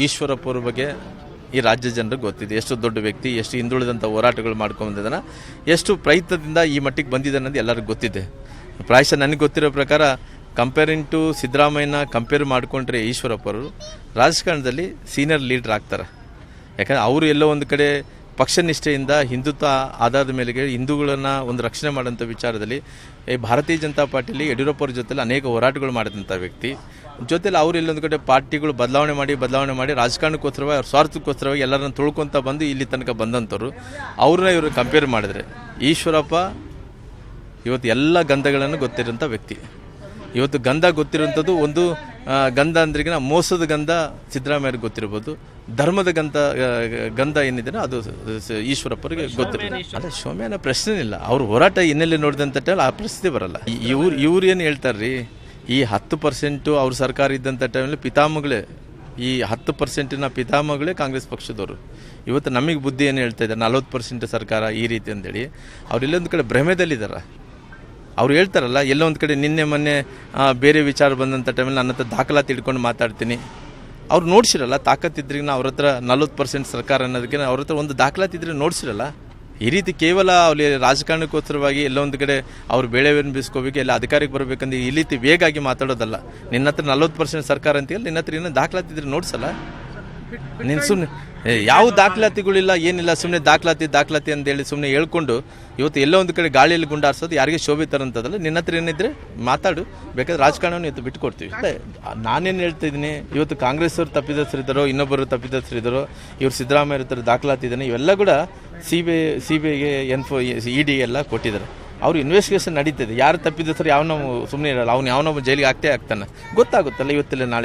ಈಶ್ವರಪ್ಪ ಅವ್ರ ಬಗ್ಗೆ ಈ ರಾಜ್ಯ ಜನರಿಗೆ ಗೊತ್ತಿದೆ. ಎಷ್ಟು ದೊಡ್ಡ ವ್ಯಕ್ತಿ, ಎಷ್ಟು ಹಿಂದುಳಿದಂಥ ಹೋರಾಟಗಳು ಮಾಡ್ಕೊಂಡಿದ್ದಾನೆ, ಎಷ್ಟು ಪ್ರಯತ್ನದಿಂದ ಈ ಮಟ್ಟಿಗೆ ಬಂದಿದ್ದಾನೆ ಅನ್ನೋದು ಎಲ್ಲರಿಗೂ ಗೊತ್ತಿದೆ. ಪ್ರಾಯಶಃ ನನಗೆ ಗೊತ್ತಿರೋ ಪ್ರಕಾರ ಕಂಪೇರಿಂಗ್ ಟು ಸಿದ್ದರಾಮಯ್ಯನ ಕಂಪೇರ್ ಮಾಡಿಕೊಂಡ್ರೆ ಈಶ್ವರಪ್ಪ ಅವರು ರಾಜಕಾರಣದಲ್ಲಿ ಸೀನಿಯರ್ ಲೀಡರ್ ಆಗ್ತಾರೆ. ಯಾಕಂದರೆ ಅವರು ಎಲ್ಲೋ ಒಂದು ಕಡೆ ಪಕ್ಷ ನಿಷ್ಠೆಯಿಂದ ಹಿಂದುತ್ವ ಆಧಾರದ ಮೇಲೆ ಹಿಂದೂಗಳನ್ನು ಒಂದು ರಕ್ಷಣೆ ಮಾಡೋಂಥ ವಿಚಾರದಲ್ಲಿ ಭಾರತೀಯ ಜನತಾ ಪಾರ್ಟಿಯಲ್ಲಿ ಯಡಿಯೂರಪ್ಪ ಅವ್ರ ಜೊತೆಲಿ ಅನೇಕ ಹೋರಾಟಗಳು ಮಾಡಿದಂಥ ವ್ಯಕ್ತಿ. ಜೊತೆಲಿ ಅವರು ಇಲ್ಲೊಂದು ಕಡೆ ಪಾರ್ಟಿಗಳು ಬದಲಾವಣೆ ಮಾಡಿ ರಾಜಕಾರಣಕ್ಕೋಸ್ಕರವಾಗಿ ಅವ್ರ ಸ್ವಾರ್ಥಕ್ಕೋಸ್ಕರವಾಗಿ ಎಲ್ಲರನ್ನ ತುಳ್ಕೊತ ಬಂದು ಇಲ್ಲಿ ತನಕ ಬಂದಂಥವ್ರು. ಅವ್ರನ್ನ ಇವರು ಕಂಪೇರ್ ಮಾಡಿದ್ರೆ ಈಶ್ವರಪ್ಪ ಇವತ್ತು ಎಲ್ಲ ಗಂಧಗಳನ್ನು ಗೊತ್ತಿರೋಂಥ ವ್ಯಕ್ತಿ. ಇವತ್ತು ಗಂಧ ಗೊತ್ತಿರೋಂಥದ್ದು ಒಂದು ಗಂಧ ಅಂದ್ರಿಗಿನ ಮೋಸದ ಗಂಧ ಸಿದ್ದರಾಮಯ್ಯರಿಗೆ ಗೊತ್ತಿರ್ಬೋದು, ಧರ್ಮದ ಗಂಧ ಏನಿದೆ ಅದು ಈಶ್ವರಪ್ಪರಿಗೆ ಗೊತ್ತಿರೋದು. ಅದೇ ಸೌಮ್ಯನ ಪ್ರಶ್ನೆ ಇಲ್ಲ. ಅವ್ರ ಹೋರಾಟ ಹಿನ್ನೆಲೆ ನೋಡಿದಂತ ಆ ಪರಿಸ್ಥಿತಿ ಬರಲ್ಲ. ಇವ್ರು ಏನು ಹೇಳ್ತಾರ್ರಿ, ಈ 10% ಅವ್ರ ಸರ್ಕಾರ ಇದ್ದಂಥ ಟೈಮಲ್ಲಿ ಪಿತಾಮಗಳೇ, ಈ 10%ನ ಪಿತಾಮಗಳೇ ಕಾಂಗ್ರೆಸ್ ಪಕ್ಷದವರು. ಇವತ್ತು ನಮಗೆ ಬುದ್ಧಿ ಏನು ಹೇಳ್ತಾ ಇದ್ದಾರೆ, 40% ಸರ್ಕಾರ ಈ ರೀತಿ ಅಂತೇಳಿ. ಅವ್ರೆಲ್ಲೊಂದು ಕಡೆ ಭ್ರಮೆದಲ್ಲಿದ್ದಾರೆ. ಅವ್ರು ಹೇಳ್ತಾರಲ್ಲ, ಎಲ್ಲೋ ಒಂದು ಕಡೆ ನಿನ್ನೆ ಮೊನ್ನೆ ಬೇರೆ ವಿಚಾರ ಬಂದಂಥ ಟೈಮಲ್ಲಿ ನನ್ನ ಹತ್ರ ದಾಖಲಾತಿ ಹಿಡ್ಕೊಂಡು ಮಾತಾಡ್ತೀನಿ. ಅವ್ರು ನೋಡ್ಸಿರಲ್ಲ, ತಾಕತ್ತಿದ್ರಿಗೆ ಅವ್ರ ಹತ್ರ 40% ಸರ್ಕಾರ ಅನ್ನೋದಕ್ಕೆ ಅವ್ರ ಹತ್ರ ಒಂದು ದಾಖಲಾತಿ ಇದ್ರೆ ನೋಡ್ಸಿರಲ್ಲ. ಈ ರೀತಿ ಕೇವಲ ಅವ್ರು ರಾಜಕಾರಣಕ್ಕೋಸ್ಕರವಾಗಿ ಎಲ್ಲೋ ಒಂದು ಕಡೆ ಅವ್ರು ಬೇಳೆವೇನು ಬೀಸ್ಕೋಬೇಕು, ಎಲ್ಲ ಅಧಿಕಾರಕ್ಕೆ ಬರಬೇಕಂದ್ರೆ ಈ ರೀತಿ ವೇಗಾಗಿ ಮಾತಾಡೋದಲ್ಲ. ನಿನ್ನ ಹತ್ರ 40% ಸರ್ಕಾರ ಅಂತೀಯಲ್ಲ, ನಿನ್ನ ಹತ್ರ ಏನೋ ದಾಖಲಾತಿ ಇದ್ರೆ ನೋಡ್ಸಲ್ಲ. ನೀನು ಸುಮ್ಮನೆ ಯಾವ ದಾಖಲಾತಿಗಳಿಲ್ಲ, ಏನಿಲ್ಲ, ಸುಮ್ಮನೆ ದಾಖಲಾತಿ ಅಂತೇಳಿ ಸುಮ್ಮನೆ ಹೇಳ್ಕೊಂಡು ಇವತ್ತು ಎಲ್ಲೋ ಒಂದು ಕಡೆ ಗಾಳಿಯಲ್ಲಿ ಗುಂಡಾರಿಸೋದು ಯಾರಿಗೆ ಶೋಭೆ ತರಂತದಲ್ಲ. ನಿನ್ನ ಹತ್ರ ಏನಿದ್ರೆ ಮಾತಾಡು, ಬೇಕಾದ್ರೆ ರಾಜಕಾರಣವನ್ನು ಇವತ್ತು ಬಿಟ್ಟುಕೊಡ್ತೀವಿ. ನಾನೇನು ಹೇಳ್ತಾ ಇದ್ದೀನಿ, ಇವತ್ತು ಕಾಂಗ್ರೆಸ್ ಅವರು ತಪ್ಪಿದಸ್ಥರಿದ್ದಾರೋ, ಇನ್ನೊಬ್ಬರು ತಪ್ಪಿದಸ್ಥರಿದ್ದಾರೋ, ಇವ್ರು ಸಿದ್ದರಾಮಯ್ಯ ಹತ್ರ ದಾಖಲಾತಿ ಇದ್ದಾನೆ, ಇವೆಲ್ಲ ಕೂಡ CBIಗೆ ED ಎಲ್ಲ ಕೊಟ್ಟಿದ್ದಾರೆ. ಅವ್ರು ಇನ್ವೆಸ್ಟಿಗೇಷನ್ ನಡೀತಿದೆ. ಯಾರು ತಪ್ಪಿದಸ್ಥರು ಯಾವನೋ ಸುಮ್ಮನೆ ಇರಲ್ಲ, ಅವ್ನು ಯಾವನೋ ಜೈಲಿಗೆ ಆಗ್ತಾನೆ, ಗೊತ್ತಾಗುತ್ತಲ್ಲ ಇವತ್ತಲ್ಲ ನಾಳೆ.